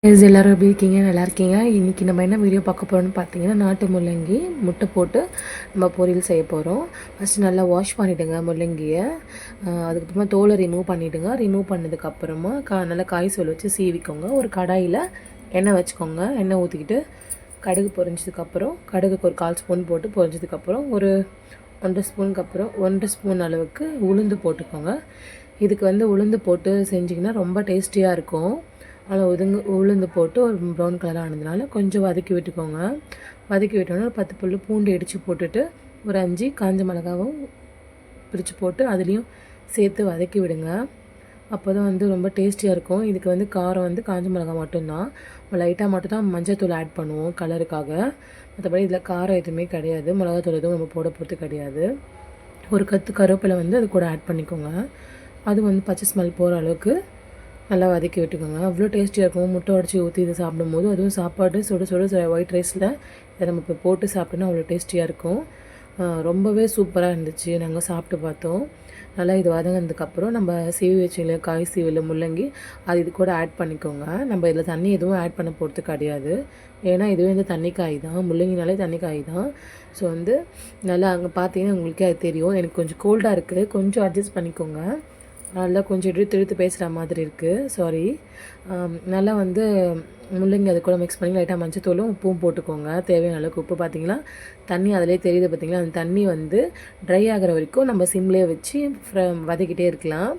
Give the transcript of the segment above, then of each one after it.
எல்லோரும் எப்படி இருக்கீங்க? நல்லா இருக்கீங்க. இன்றைக்கி நம்ம என்ன வீடியோ பார்க்க போகிறோம்னு பார்த்தீங்கன்னா, நாட்டு முள்ளங்கி முட்டை போட்டு நம்ம பொரியல் செய்ய போகிறோம். ஃபஸ்ட்டு நல்லா வாஷ் பண்ணிவிடுங்க முள்ளங்கியை. அதுக்கப்புறமா தோலை ரிமூவ் பண்ணிவிடுங்க. ரிமூவ் பண்ணதுக்கப்புறமா நல்லா காய் சோல் வச்சு சீவிக்கோங்க. ஒரு கடாயில் எண்ணெய் வச்சுக்கோங்க. எண்ணெய் ஊற்றிக்கிட்டு கடுகு பொரிஞ்சதுக்கப்புறம் கடுகுக்கு ஒரு 1/4 ஸ்பூன் போட்டு பொரிஞ்சதுக்கப்புறம் ஒரு 1 ஸ்பூன் அளவுக்கு உளுந்து போட்டுக்கோங்க. இதுக்கு உளுந்து போட்டு செஞ்சிங்கன்னா ரொம்ப டேஸ்டியாக இருக்கும். அதில் உளுந்து போட்டு ஒரு ப்ரௌன் கலராக ஆனதுனால கொஞ்சம் வதக்கி விட்டுக்கோங்க. வதக்கி விட்டோன்னா ஒரு 10 பல் பூண்டு இடித்து போட்டுட்டு ஒரு 5 காஞ்ச மிளகாவும் பிரித்து போட்டு அதுலேயும் சேர்த்து வதக்கி விடுங்க. அப்போ தான் ரொம்ப டேஸ்டியாக இருக்கும். இதுக்கு காரம் காஞ்ச மிளகா மட்டும்தான். லைட்டாக மட்டும் தான் மஞ்சள் ஆட் பண்ணுவோம் கலருக்காக. மற்றபடி இதில் காரம் எதுவுமே கிடையாது. மிளகாத்தூள் எதுவும் நம்ம போட போகிறது கிடையாது. ஒரு கத்து கருவேப்பிலை அது கூட ஆட் பண்ணிக்கோங்க. அது பச்சை ஸ்மெல் போகிற அளவுக்கு நல்லா வதக்கி விட்டுக்கோங்க. அவ்வளோ டேஸ்டியாக இருக்கும். முட்டை உடச்சி ஊற்றி இதை சாப்பிடும்போது அதுவும் சாப்பாடு சுட சுட ஒயிட் ரைஸில் இதை நம்ம இப்போ போட்டு சாப்பிட்டோன்னா அவ்வளோ டேஸ்டியாக இருக்கும். ரொம்பவே சூப்பராக இருந்துச்சு. நாங்கள் சாப்பிட்டு பார்த்தோம். நல்லா இது வதங்கினதுக்கப்புறம் நம்ம சீவி வச்சிங்கள காய் சீவில முள்ளங்கி அது இது கூட ஆட் பண்ணிக்கோங்க. நம்ம இதில் தண்ணி எதுவும் ஆட் பண்ண போகிறது கிடையாது. ஏன்னா இதுவே தண்ணி காய் தான். முள்ளங்கினாலே தண்ணி காய் தான். ஸோ நல்லா அங்கே பார்த்தீங்கன்னா உங்களுக்கே அது தெரியும். எனக்கு கொஞ்சம் கோல்டாக இருக்குது. கொஞ்சம் அட்ஜஸ்ட் பண்ணிக்கோங்க. நல்லா கொஞ்சம் இழுத்து பேசுகிற மாதிரி இருக்குது. சாரி. நல்லா முள்ளங்கி அது கூட மிக்ஸ் பண்ணி லைட்டாக மஞ்சத்தூளும் உப்பும் போட்டுக்கோங்க. தேவையான அளவுக்கு உப்பு. பார்த்திங்கன்னா தண்ணி அதிலே தெரியுது. பார்த்திங்களா அந்த தண்ணி ட்ரை ஆகிற வரைக்கும் நம்ம சிம்லேயே வச்சு வதக்கிட்டே இருக்கலாம்.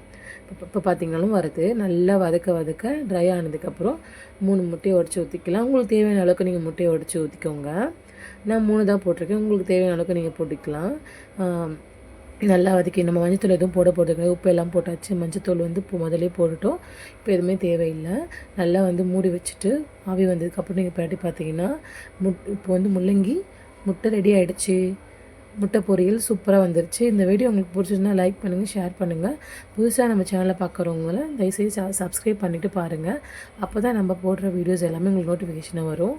இப்போ பார்த்திங்கனாலும் வருது. நல்லா வதக்க ட்ரை ஆனதுக்கப்புறம் 3 முட்டையை உடச்சி ஊற்றிக்கலாம். உங்களுக்கு தேவையான அளவுக்கு நீங்கள் முட்டையை உடச்சி ஊற்றிக்கோங்க. நான் 3 தான் போட்டிருக்கேன். உங்களுக்கு தேவையான அளவுக்கு நீங்கள் போட்டுக்கலாம். நல்லா வதக்கி நம்ம மஞ்சத்தூள் எதுவும் போட போகிறது உப்பு எல்லாம் போட்டாச்சு. மஞ்சத்தூள் இப்போ முதலே போட்டுட்டோம். இப்போ எதுவுமே தேவையில்லை. நல்லா மூடி வச்சுட்டு ஆவி வந்ததுக்கப்புறம் நீங்கள் பேட்டி பார்த்தீங்கன்னா இப்போ முள்ளங்கி முட்டை ரெடி ஆகிடுச்சு. முட்டை பொரியல் சூப்பராக வந்துருச்சு. இந்த வீடியோ உங்களுக்கு பிடிச்சிருந்தா லைக் பண்ணுங்கள், ஷேர் பண்ணுங்கள். புதுசாக நம்ம சேனலை பார்க்குறவங்கள தயவுசெய்து சப்ஸ்கிரைப் பண்ணிவிட்டு பாருங்கள். அப்போ தான் நம்ம போடுற வீடியோஸ் எல்லாமே உங்களுக்கு நோட்டிஃபிகேஷனாக வரும்.